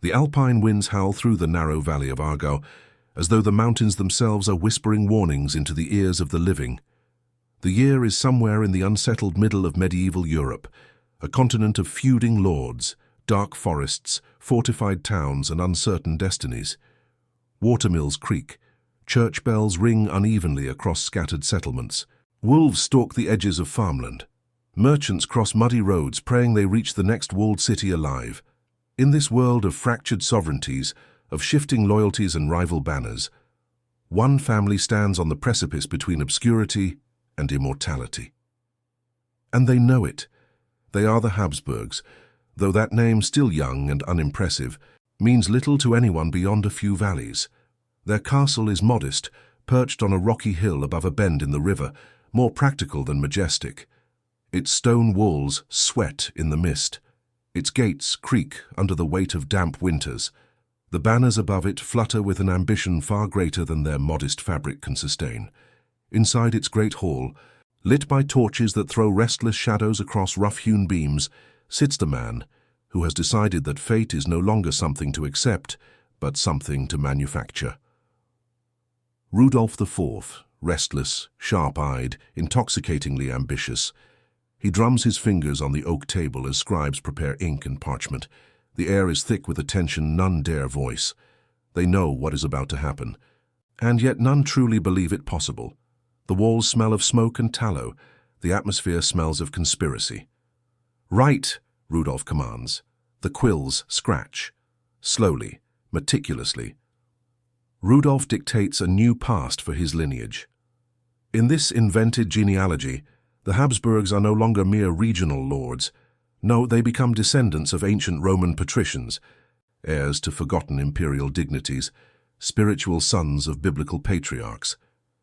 The Alpine winds howl through the narrow valley of Argau, as though the mountains themselves are whispering warnings into the ears of the living. The year is somewhere in the unsettled middle of medieval Europe, a continent of feuding lords, dark forests, fortified towns, and uncertain destinies. Watermills creak, church bells ring unevenly across scattered settlements. Wolves stalk the edges of farmland. Merchants cross muddy roads, praying they reach the next walled city alive. In this world of fractured sovereignties, of shifting loyalties and rival banners, one family stands on the precipice between obscurity and immortality. And they know it. They are the Habsburgs, though that name, still young and unimpressive, means little to anyone beyond a few valleys. Their castle is modest, perched on a rocky hill above a bend in the river, more practical than majestic. Its stone walls sweat in the mist. Its gates creak under the weight of damp winters. The banners above it flutter with an ambition far greater than their modest fabric can sustain. Inside its great hall, lit by torches that throw restless shadows across rough-hewn beams, sits the man who has decided that fate is no longer something to accept, but something to manufacture. Rudolf IV, restless, sharp-eyed, intoxicatingly ambitious. He drums his fingers on the oak table as scribes prepare ink and parchment. The air is thick with a tension none dare voice. They know what is about to happen, and yet none truly believe it possible. The walls smell of smoke and tallow. The atmosphere smells of conspiracy. "Write," Rudolf commands. The quills scratch. Slowly, meticulously. Rudolf dictates a new past for his lineage. In this invented genealogy, the Habsburgs are no longer mere regional lords. No, they become descendants of ancient Roman patricians, heirs to forgotten imperial dignities, spiritual sons of biblical patriarchs.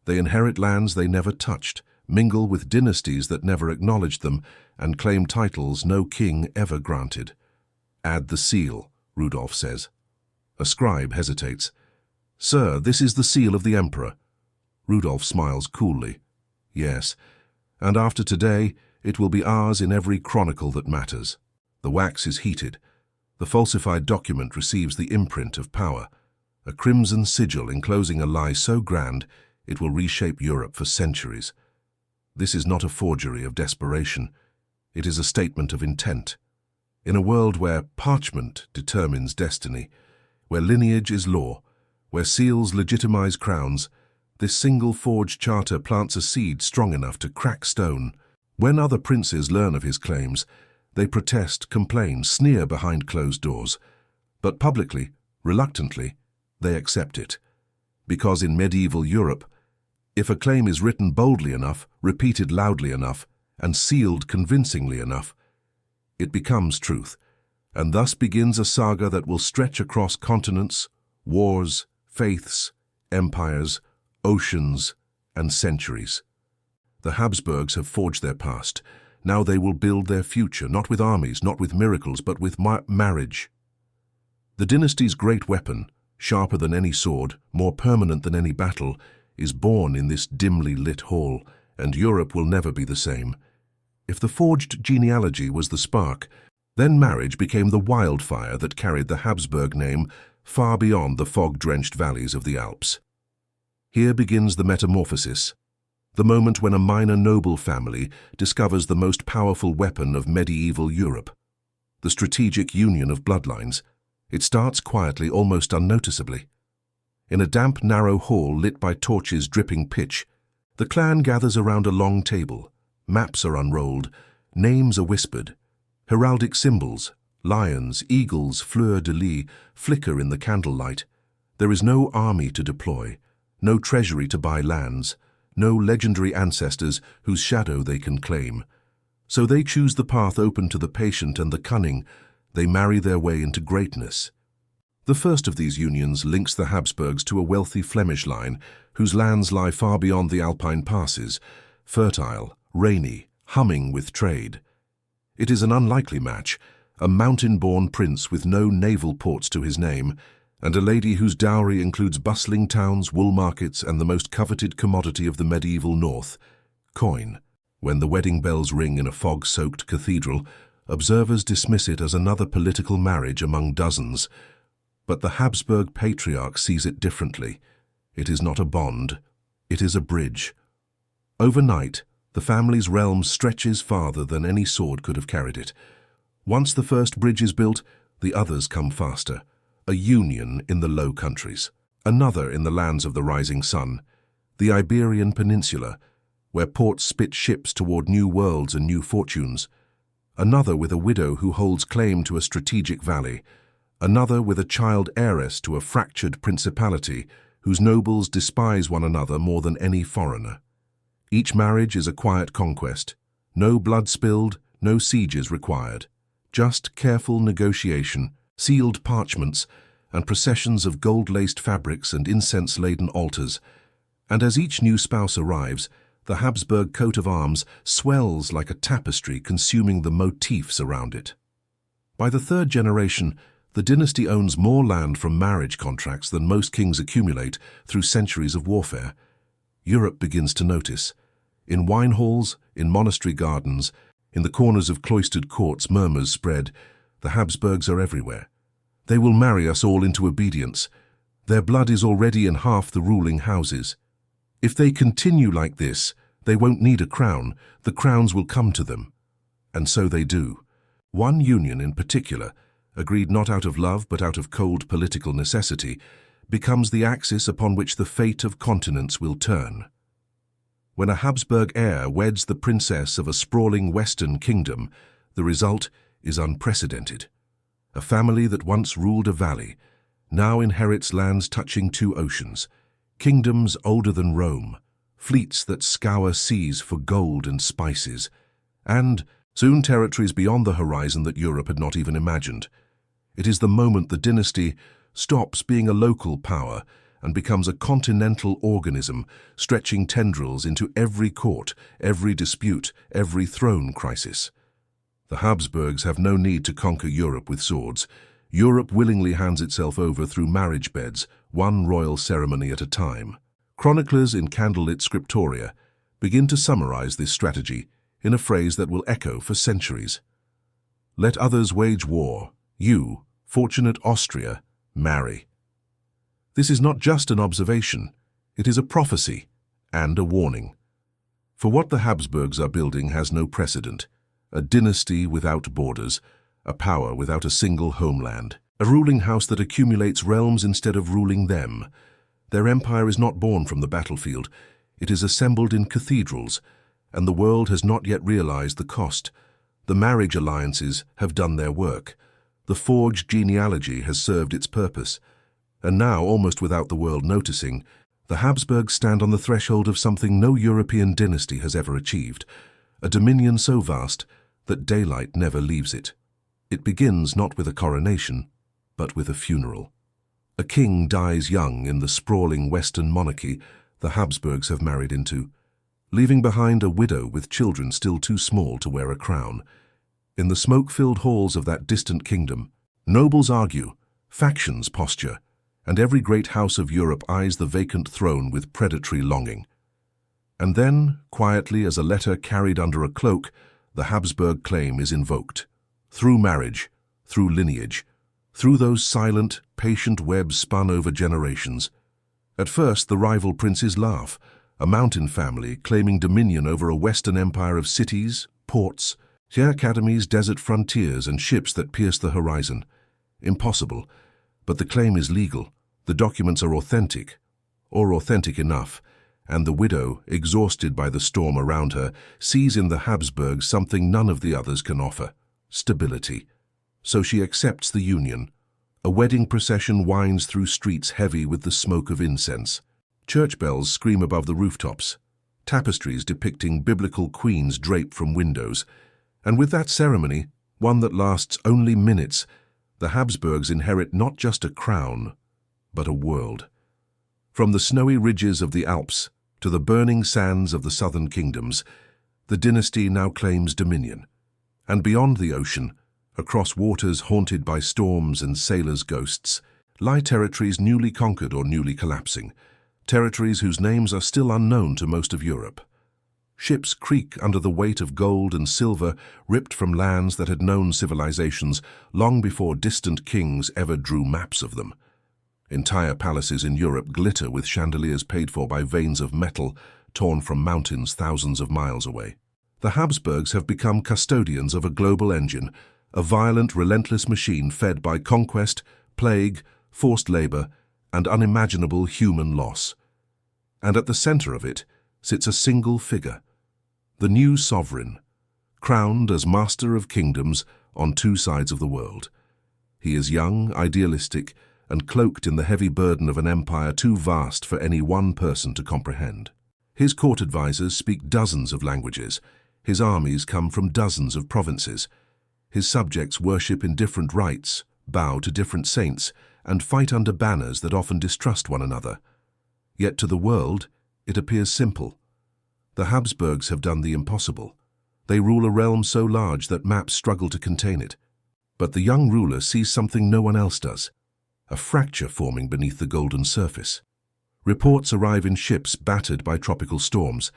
They inherit lands they never touched, mingle with dynasties that never acknowledged them, and claim titles no king ever granted. "Add the seal," Rudolf says. A scribe hesitates. "Sir, this is the seal of the emperor." Rudolf smiles coolly. "Yes, and after today, it will be ours in every chronicle that matters." The wax is heated. The falsified document receives the imprint of power, a crimson sigil enclosing a lie so grand it will reshape Europe for centuries. This is not a forgery of desperation. It is a statement of intent. In a world where parchment determines destiny, where lineage is law, where seals legitimize crowns, this single forged charter plants a seed strong enough to crack stone. When other princes learn of his claims, they protest, complain, sneer behind closed doors. But publicly, reluctantly, they accept it. Because in medieval Europe, if a claim is written boldly enough, repeated loudly enough, and sealed convincingly enough, it becomes truth, and thus begins a saga that will stretch across continents, wars, faiths, empires, oceans, and centuries. The Habsburgs have forged their past. Now they will build their future, not with armies, not with miracles, but with marriage. The dynasty's great weapon, sharper than any sword, more permanent than any battle, is born in this dimly lit hall, and Europe will never be the same. If the forged genealogy was the spark, then marriage became the wildfire that carried the Habsburg name far beyond the fog-drenched valleys of the Alps. Here begins the metamorphosis, the moment when a minor noble family discovers the most powerful weapon of medieval Europe, the strategic union of bloodlines. It starts quietly, almost unnoticeably. In a damp, narrow hall lit by torches dripping pitch, the clan gathers around a long table. Maps are unrolled, names are whispered. Heraldic symbols, lions, eagles, fleur-de-lis, flicker in the candlelight. There is no army to deploy, no treasury to buy lands, no legendary ancestors whose shadow they can claim. So they choose the path open to the patient and the cunning. They marry their way into greatness. The first of these unions links the Habsburgs to a wealthy Flemish line whose lands lie far beyond the Alpine passes, fertile, rainy, humming with trade. It is an unlikely match, a mountain-born prince with no naval ports to his name, and a lady whose dowry includes bustling towns, wool markets, and the most coveted commodity of the medieval North, coin. When the wedding bells ring in a fog-soaked cathedral, observers dismiss it as another political marriage among dozens, But the Habsburg patriarch sees it differently. It is not a bond, it is a bridge. Overnight, the family's realm stretches farther than any sword could have carried it. Once the first bridge is built, the others come faster. A union in the Low Countries, another in the lands of the rising sun, the Iberian Peninsula, where ports spit ships toward new worlds and new fortunes, another with a widow who holds claim to a strategic valley, another with a child heiress to a fractured principality whose nobles despise one another more than any foreigner. Each marriage is a quiet conquest, no blood spilled, no sieges required, just careful negotiation, sealed parchments, and processions of gold-laced fabrics and incense-laden altars. And as each new spouse arrives, the Habsburg coat of arms swells like a tapestry consuming the motifs around it. By the third generation, the dynasty owns more land from marriage contracts than most kings accumulate through centuries of warfare. Europe begins to notice. In wine halls, in monastery gardens, in the corners of cloistered courts, murmurs spread. The Habsburgs are everywhere. They will marry us all into obedience. Their blood is already in half the ruling houses. If they continue like this, they won't need a crown. The crowns will come to them. And so they do. One union in particular, agreed not out of love but out of cold political necessity, becomes the axis upon which the fate of continents will turn. When a Habsburg heir weds the princess of a sprawling western kingdom, the result is unprecedented. A family that once ruled a valley now inherits lands touching two oceans, kingdoms older than Rome, fleets that scour seas for gold and spices, and soon territories beyond the horizon that Europe had not even imagined. It is the moment the dynasty stops being a local power and becomes a continental organism, stretching tendrils into every court, every dispute, every throne crisis. The Habsburgs have no need to conquer Europe with swords. Europe willingly hands itself over through marriage beds, one royal ceremony at a time. Chroniclers in candlelit scriptoria begin to summarize this strategy in a phrase that will echo for centuries. Let others wage war, you, fortunate Austria, marry. This is not just an observation, it is a prophecy and a warning. For what the Habsburgs are building has no precedent. A dynasty without borders, a power without a single homeland, a ruling house that accumulates realms instead of ruling them. Their empire is not born from the battlefield, it is assembled in cathedrals, and the world has not yet realized the cost. The marriage alliances have done their work. The forged genealogy has served its purpose. And now, almost without the world noticing, the Habsburgs stand on the threshold of something no European dynasty has ever achieved, a dominion so vast that daylight never leaves it. It begins not with a coronation, but with a funeral. A king dies young in the sprawling Western monarchy the Habsburgs have married into, leaving behind a widow with children still too small to wear a crown. In the smoke-filled halls of that distant kingdom, nobles argue, factions posture, and every great house of Europe eyes the vacant throne with predatory longing. And then, quietly as a letter carried under a cloak, the Habsburg claim is invoked. Through marriage, through lineage, through those silent, patient webs spun over generations. At first, the rival princes laugh, a mountain family claiming dominion over a Western empire of cities, ports, academies, desert frontiers, and ships that pierce the horizon. Impossible, but the claim is legal. The documents are authentic, or authentic enough, and the widow, exhausted by the storm around her, sees in the Habsburgs something none of the others can offer: stability. So she accepts the union. A wedding procession winds through streets heavy with the smoke of incense. Church bells scream above the rooftops. Tapestries depicting biblical queens drape from windows. And with that ceremony, one that lasts only minutes, the Habsburgs inherit not just a crown, but a world. From the snowy ridges of the Alps to the burning sands of the southern kingdoms, the dynasty now claims dominion. And beyond the ocean, across waters haunted by storms and sailors' ghosts, lie territories newly conquered or newly collapsing, territories whose names are still unknown to most of Europe. Ships creak under the weight of gold and silver ripped from lands that had known civilizations long before distant kings ever drew maps of them. Entire palaces in Europe glitter with chandeliers paid for by veins of metal torn from mountains thousands of miles away. The Habsburgs have become custodians of a global engine, a violent, relentless machine fed by conquest, plague, forced labor, and unimaginable human loss. And at the center of it sits a single figure, the new sovereign, crowned as master of kingdoms on two sides of the world. He is young, idealistic, and cloaked in the heavy burden of an empire too vast for any one person to comprehend. His court advisors speak dozens of languages. His armies come from dozens of provinces. His subjects worship in different rites, bow to different saints, and fight under banners that often distrust one another. Yet to the world, it appears simple. The Habsburgs have done the impossible. They rule a realm so large that maps struggle to contain it. But the young ruler sees something no one else does, a fracture forming beneath the golden surface. Reports arrive in ships battered by tropical storms,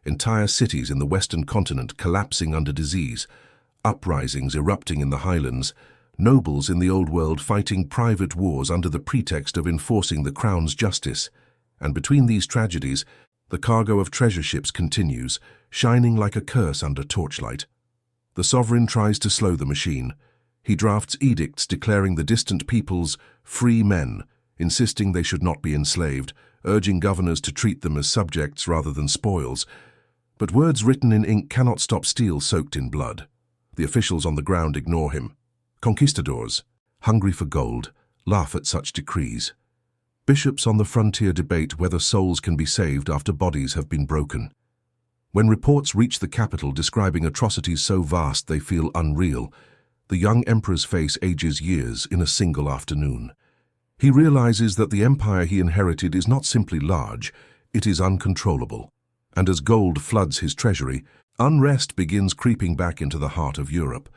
entire cities in the western continent collapsing under disease, uprisings erupting in the highlands, nobles in the old world fighting private wars under the pretext of enforcing the crown's justice. And between these tragedies, the cargo of treasure ships continues, shining like a curse under torchlight. The sovereign tries to slow the machine. He drafts edicts declaring the distant peoples free men, insisting they should not be enslaved, urging governors to treat them as subjects rather than spoils. But words written in ink cannot stop steel soaked in blood. The officials on the ground ignore him. Conquistadors, hungry for gold, laugh at such decrees. Bishops on the frontier debate whether souls can be saved after bodies have been broken. When reports reach the capital describing atrocities so vast they feel unreal, the young emperor's face ages years in a single afternoon. He realizes that the empire he inherited is not simply large, it is uncontrollable. And as gold floods his treasury, unrest begins creeping back into the heart of Europe.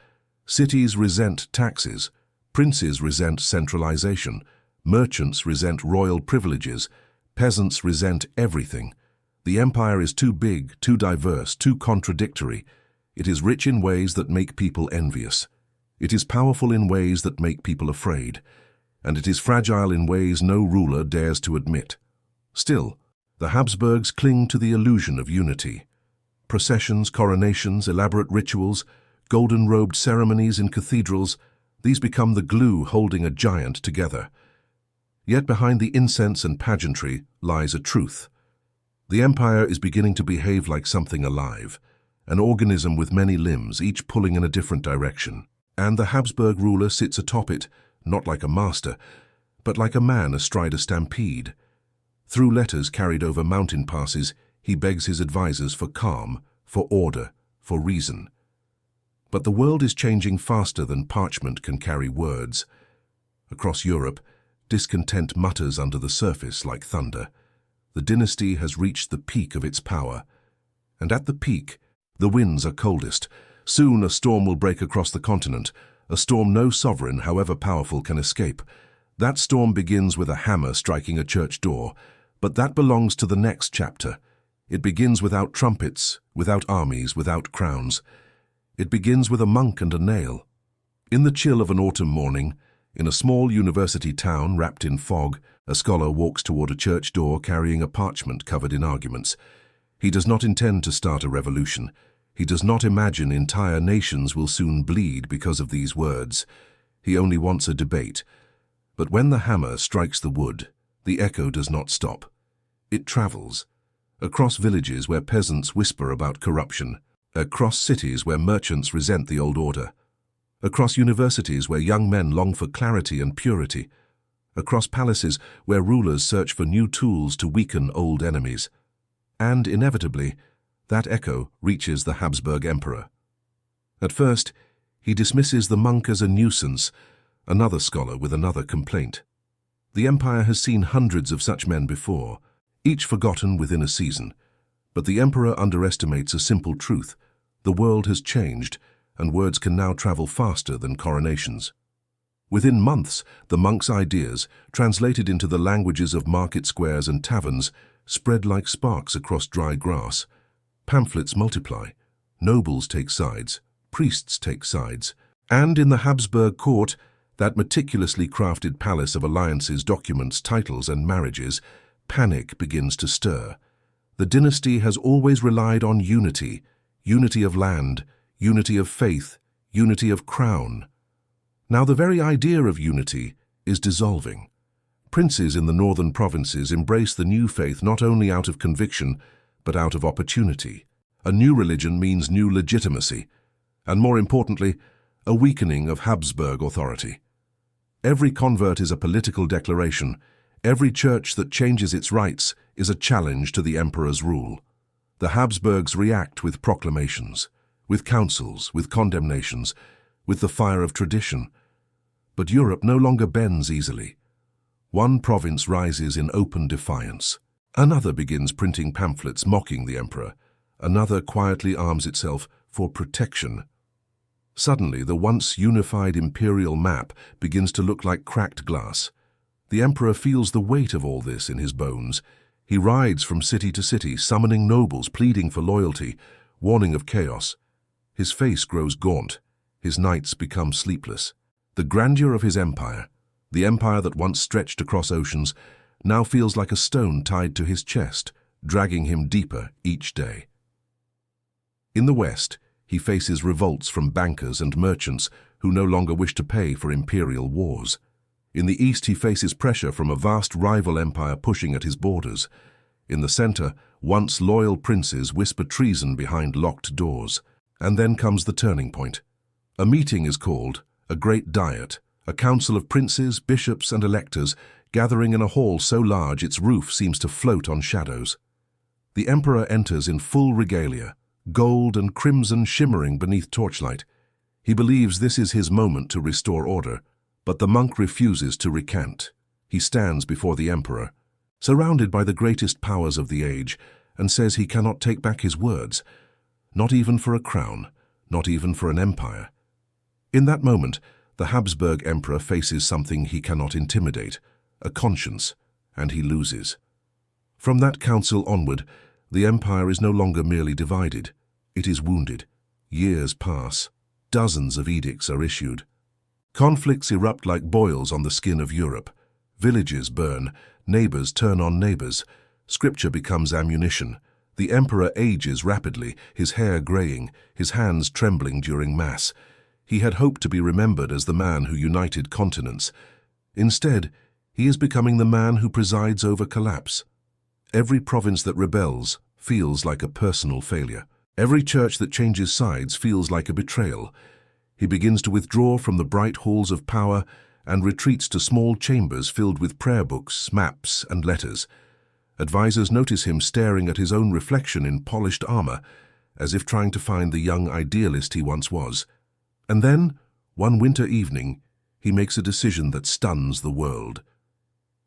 Cities resent taxes, princes resent centralization, merchants resent royal privileges, peasants resent everything. The empire is too big, too diverse, too contradictory. It is rich in ways that make people envious. It is powerful in ways that make people afraid. And it is fragile in ways no ruler dares to admit. Still, the Habsburgs cling to the illusion of unity. Processions, coronations, elaborate rituals, golden-robed ceremonies in cathedrals, these become the glue holding a giant together. Yet behind the incense and pageantry lies a truth. The empire is beginning to behave like something alive, an organism with many limbs, each pulling in a different direction. And the Habsburg ruler sits atop it, not like a master, but like a man astride a stampede. Through letters carried over mountain passes, he begs his advisors for calm, for order, for reason. But the world is changing faster than parchment can carry words. Across Europe, discontent mutters under the surface like thunder. The dynasty has reached the peak of its power. And at the peak, the winds are coldest. Soon a storm will break across the continent, a storm no sovereign, however powerful, can escape. That storm begins with a hammer striking a church door, but that belongs to the next chapter. It begins without trumpets, without armies, without crowns. It begins with a monk and a nail. In the chill of an autumn morning, in a small university town wrapped in fog, a scholar walks toward a church door carrying a parchment covered in arguments. He does not intend to start a revolution. He does not imagine entire nations will soon bleed because of these words. He only wants a debate. But when the hammer strikes the wood, the echo does not stop. It travels. Across villages where peasants whisper about corruption, across cities where merchants resent the old order, across universities where young men long for clarity and purity, across palaces where rulers search for new tools to weaken old enemies. And inevitably, that echo reaches the Habsburg emperor. At first, he dismisses the monk as a nuisance, another scholar with another complaint. The empire has seen hundreds of such men before, each forgotten within a season. But the emperor underestimates a simple truth. The world has changed, and words can now travel faster than coronations. Within months, the monk's ideas, translated into the languages of market squares and taverns, spread like sparks across dry grass. Pamphlets multiply. Nobles take sides. Priests take sides. And in the Habsburg court, that meticulously crafted palace of alliances, documents, titles, and marriages, panic begins to stir. The dynasty has always relied on unity, unity of land, unity of faith, unity of crown. Now the very idea of unity is dissolving. Princes in the northern provinces embrace the new faith not only out of conviction, but out of opportunity. A new religion means new legitimacy, and more importantly, a weakening of Habsburg authority. Every convert is a political declaration. Every church that changes its rites is a challenge to the emperor's rule. The Habsburgs react with proclamations, with councils, with condemnations, with the fire of tradition. But Europe no longer bends easily. One province rises in open defiance. Another begins printing pamphlets mocking the emperor. Another quietly arms itself for protection. Suddenly, the once unified imperial map begins to look like cracked glass. The emperor feels the weight of all this in his bones. He rides from city to city, summoning nobles, pleading for loyalty, warning of chaos. His face grows gaunt. His nights become sleepless. The grandeur of his empire, the empire that once stretched across oceans, now feels like a stone tied to his chest, dragging him deeper each day. In the West, he faces revolts from bankers and merchants who no longer wish to pay for imperial wars. In the East, he faces pressure from a vast rival empire pushing at his borders. In the center, once loyal princes whisper treason behind locked doors. And then comes the turning point. A meeting is called, a great diet, a council of princes, bishops, and electors gathering in a hall so large its roof seems to float on shadows. The emperor enters in full regalia, gold and crimson shimmering beneath torchlight. He believes this is his moment to restore order, but the monk refuses to recant. He stands before the emperor, surrounded by the greatest powers of the age, and says he cannot take back his words, not even for a crown, not even for an empire. In that moment, the Habsburg emperor faces something he cannot intimidate, a conscience, and he loses. From that council onward, the empire is no longer merely divided. It is wounded. Years pass. Dozens of edicts are issued. Conflicts erupt like boils on the skin of Europe. Villages burn. Neighbors turn on neighbors. Scripture becomes ammunition. The emperor ages rapidly, his hair graying, his hands trembling during Mass. He had hoped to be remembered as the man who united continents. Instead, he is becoming the man who presides over collapse. Every province that rebels feels like a personal failure. Every church that changes sides feels like a betrayal. He begins to withdraw from the bright halls of power and retreats to small chambers filled with prayer books, maps, and letters. Advisors notice him staring at his own reflection in polished armor, as if trying to find the young idealist he once was. And then, one winter evening, he makes a decision that stuns the world.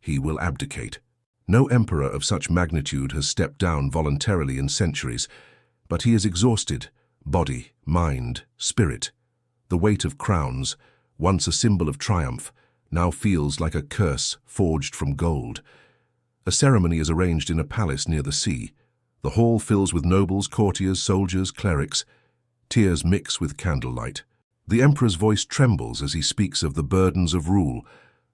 He will abdicate. No emperor of such magnitude has stepped down voluntarily in centuries, but he is exhausted, body, mind, spirit. The weight of crowns, once a symbol of triumph, now feels like a curse forged from gold. A ceremony is arranged in a palace near the sea. The hall fills with nobles, courtiers, soldiers, clerics. Tears mix with candlelight. The emperor's voice trembles as he speaks of the burdens of rule,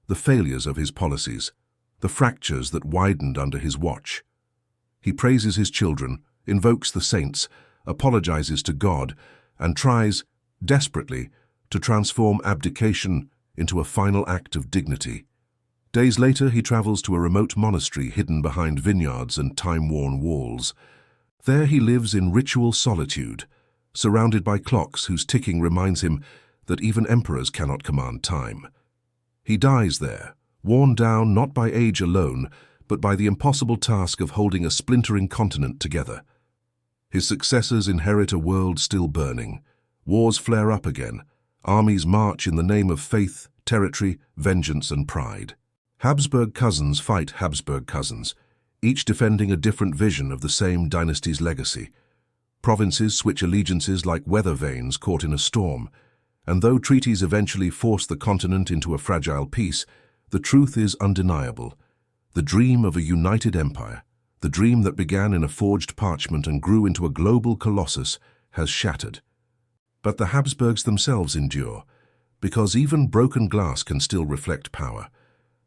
the failures of his policies, the fractures that widened under his watch. He praises his children, invokes the saints, apologizes to God, and tries, desperately, to transform abdication into a final act of dignity. Days later, he travels to a remote monastery hidden behind vineyards and time-worn walls. There he lives in ritual solitude, surrounded by clocks whose ticking reminds him that even emperors cannot command time. He dies there, worn down not by age alone, but by the impossible task of holding a splintering continent together. His successors inherit a world still burning. Wars flare up again. Armies march in the name of faith, territory, vengeance, and pride. Habsburg cousins fight Habsburg cousins, each defending a different vision of the same dynasty's legacy. Provinces switch allegiances like weather vanes caught in a storm, and though treaties eventually force the continent into a fragile peace, the truth is undeniable. The dream of a united empire, the The dream that began in a forged parchment and grew into a global colossus has shattered. But the Habsburgs themselves endure, because even broken glass can still reflect power.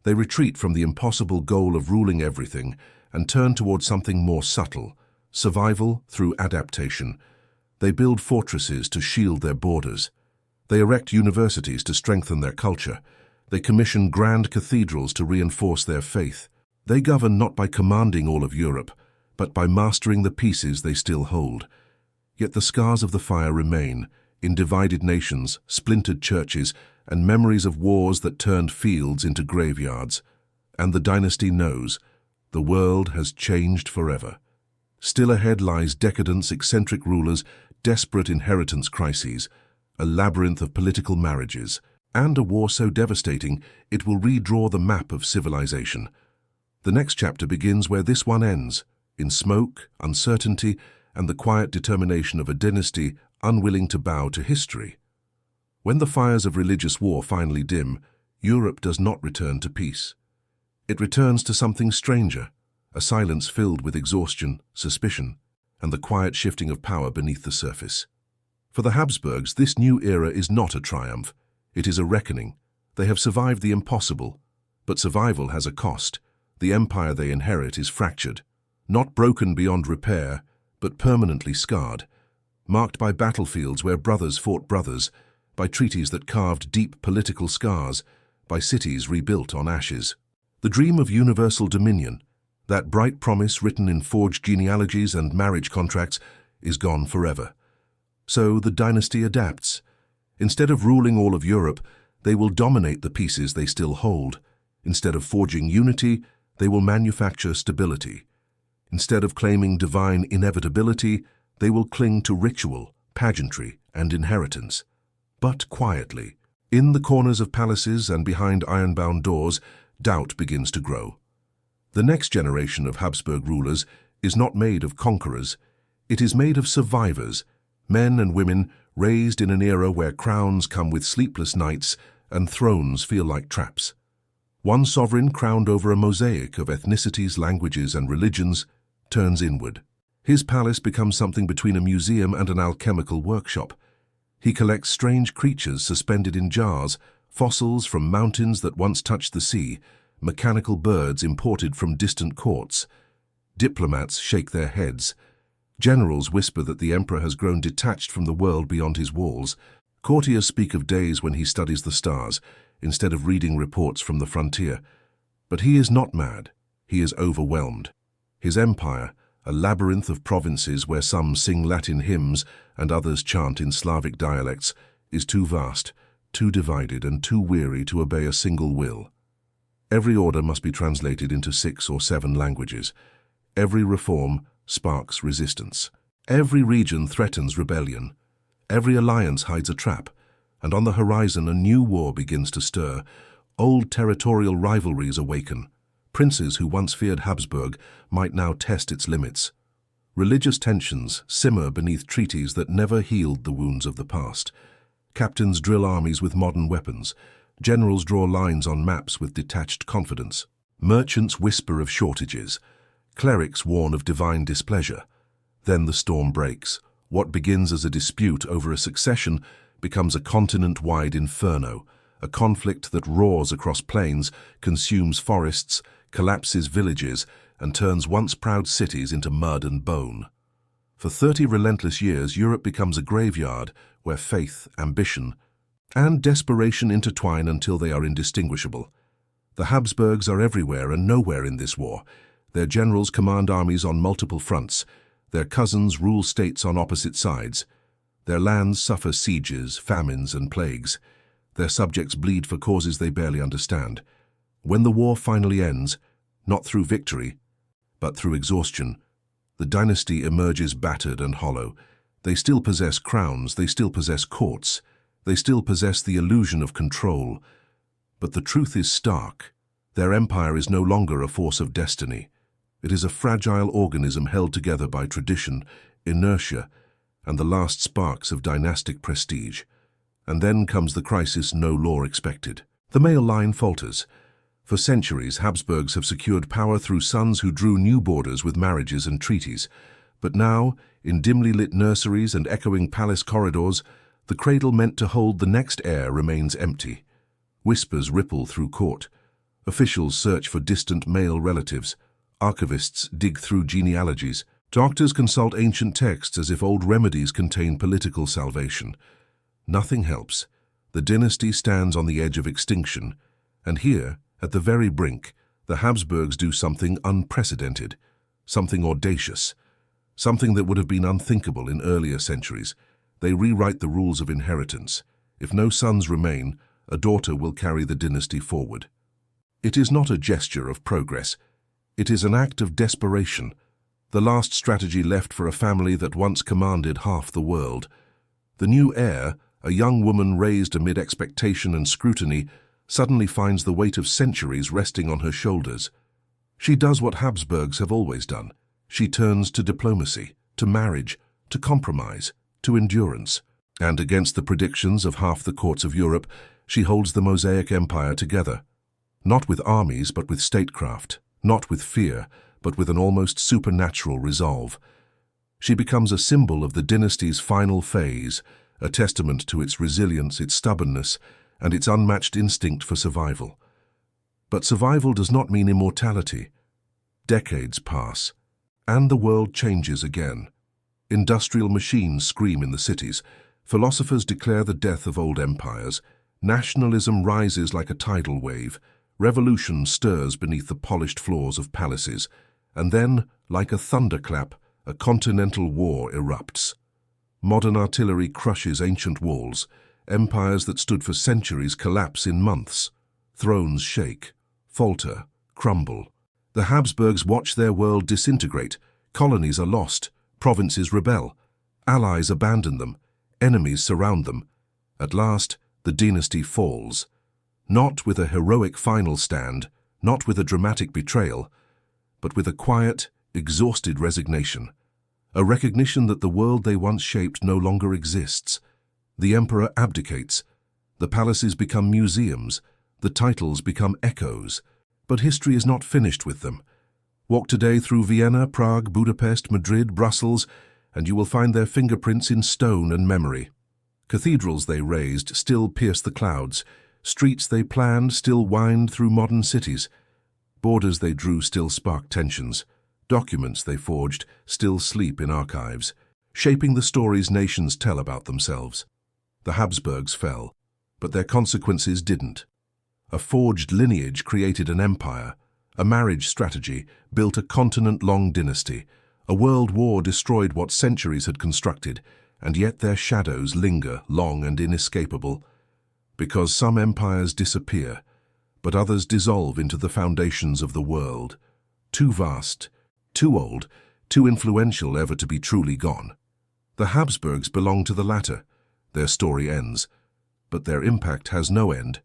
They retreat from the impossible goal of ruling everything and turn toward something more subtle, survival through adaptation. They build fortresses to shield their borders. They erect universities to strengthen their culture. They commission grand cathedrals to reinforce their faith. They govern not by commanding all of Europe, but by mastering the pieces they still hold. Yet the scars of the fire remain, in divided nations, splintered churches, and memories of wars that turned fields into graveyards. And the dynasty knows, the world has changed forever. Still ahead lies decadence, eccentric rulers, desperate inheritance crises, a labyrinth of political marriages, and a war so devastating it will redraw the map of civilization. The next chapter begins where this one ends, in smoke, uncertainty, and the quiet determination of a dynasty unwilling to bow to history. When the fires of religious war finally dim, Europe does not return to peace. It returns to something stranger, a silence filled with exhaustion, suspicion, and the quiet shifting of power beneath the surface. For the Habsburgs, this new era is not a triumph. It is a reckoning. They have survived the impossible, but survival has a cost. The empire they inherit is fractured, not broken beyond repair, but permanently scarred, marked by battlefields where brothers fought brothers, by treaties that carved deep political scars, by cities rebuilt on ashes. The dream of universal dominion, that bright promise written in forged genealogies and marriage contracts, is gone forever. So the dynasty adapts. Instead of ruling all of Europe, they will dominate the pieces they still hold. Instead of forging unity, they will manufacture stability. Instead of claiming divine inevitability, they will cling to ritual, pageantry, and inheritance. But quietly, in the corners of palaces and behind iron-bound doors, doubt begins to grow. The next generation of Habsburg rulers is not made of conquerors. It is made of survivors, men and women raised in an era where crowns come with sleepless nights and thrones feel like traps. One sovereign crowned over a mosaic of ethnicities, languages, and religions turns inward. His palace becomes something between a museum and an alchemical workshop. He collects strange creatures suspended in jars, fossils from mountains that once touched the sea, mechanical birds imported from distant courts. Diplomats shake their heads. Generals whisper that the emperor has grown detached from the world beyond his walls. Courtiers speak of days when he studies the stars, instead of reading reports from the frontier. But he is not mad. He is overwhelmed. His empire, a labyrinth of provinces where some sing Latin hymns and others chant in Slavic dialects, is too vast, too divided, and too weary to obey a single will. Every order must be translated into 6 or 7 languages. Every reform sparks resistance. Every region threatens rebellion. Every alliance hides a trap, and on the horizon a new war begins to stir. Old territorial rivalries awaken. Princes who once feared Habsburg might now test its limits. Religious tensions simmer beneath treaties that never healed the wounds of the past. Captains drill armies with modern weapons. Generals draw lines on maps with detached confidence. Merchants whisper of shortages. Clerics warn of divine displeasure. Then the storm breaks. What begins as a dispute over a succession becomes a continent-wide inferno, a conflict that roars across plains, consumes forests, collapses villages, and turns once proud cities into mud and bone. For 30 relentless years, Europe becomes a graveyard where faith, ambition, and desperation intertwine until they are indistinguishable. The Habsburgs are everywhere and nowhere in this war. Their generals command armies on multiple fronts. Their cousins rule states on opposite sides. Their lands suffer sieges, famines, and plagues. Their subjects bleed for causes they barely understand. When the war finally ends, not through victory, but through exhaustion, the dynasty emerges battered and hollow. They still possess crowns, they still possess courts, they still possess the illusion of control. But the truth is stark. Their empire is no longer a force of destiny. It is a fragile organism held together by tradition, inertia, and the last sparks of dynastic prestige. And then comes the crisis no law expected. The male line falters. For centuries, Habsburgs have secured power through sons who drew new borders with marriages and treaties. But now, in dimly lit nurseries and echoing palace corridors, the cradle meant to hold the next heir remains empty. Whispers ripple through court. Officials search for distant male relatives. Archivists dig through genealogies. Doctors consult ancient texts as if old remedies contain political salvation. Nothing helps. The dynasty stands on the edge of extinction. And here, at the very brink, the Habsburgs do something unprecedented, something audacious, something that would have been unthinkable in earlier centuries. They rewrite the rules of inheritance. If no sons remain, a daughter will carry the dynasty forward. It is not a gesture of progress. It is an act of desperation, the last strategy left for a family that once commanded half the world. The new heir, a young woman raised amid expectation and scrutiny, suddenly finds the weight of centuries resting on her shoulders. She does what Habsburgs have always done. She turns to diplomacy, to marriage, to compromise, to endurance. And against the predictions of half the courts of Europe, she holds the Mosaic Empire together. Not with armies, but with statecraft. Not with fear, but with an almost supernatural resolve. She becomes a symbol of the dynasty's final phase, a testament to its resilience, its stubbornness, and its unmatched instinct for survival. But survival does not mean immortality. Decades pass, and the world changes again. Industrial machines scream in the cities. Philosophers declare the death of old empires. Nationalism rises like a tidal wave. Revolution stirs beneath the polished floors of palaces. And then, like a thunderclap, a continental war erupts. Modern artillery crushes ancient walls. Empires that stood for centuries collapse in months. Thrones shake, falter, crumble. The Habsburgs watch their world disintegrate. Colonies are lost. Provinces rebel. Allies abandon them. Enemies surround them. At last, the dynasty falls. Not with a heroic final stand, not with a dramatic betrayal, but with a quiet, exhausted resignation. A recognition that the world they once shaped no longer exists. The emperor abdicates. The palaces become museums. The titles become echoes. But history is not finished with them. Walk today through Vienna, Prague, Budapest, Madrid, Brussels, and you will find their fingerprints in stone and memory. Cathedrals they raised still pierce the clouds. Streets they planned still wind through modern cities. Borders they drew still spark tensions. Documents they forged still sleep in archives, shaping the stories nations tell about themselves. The Habsburgs fell, but their consequences didn't. A forged lineage created an empire. A marriage strategy built a continent-long dynasty. A world war destroyed what centuries had constructed, and yet their shadows linger long and inescapable. Because some empires disappear, but others dissolve into the foundations of the world. Too vast, too old, too influential ever to be truly gone. The Habsburgs belong to the latter. Their story ends, but their impact has no end.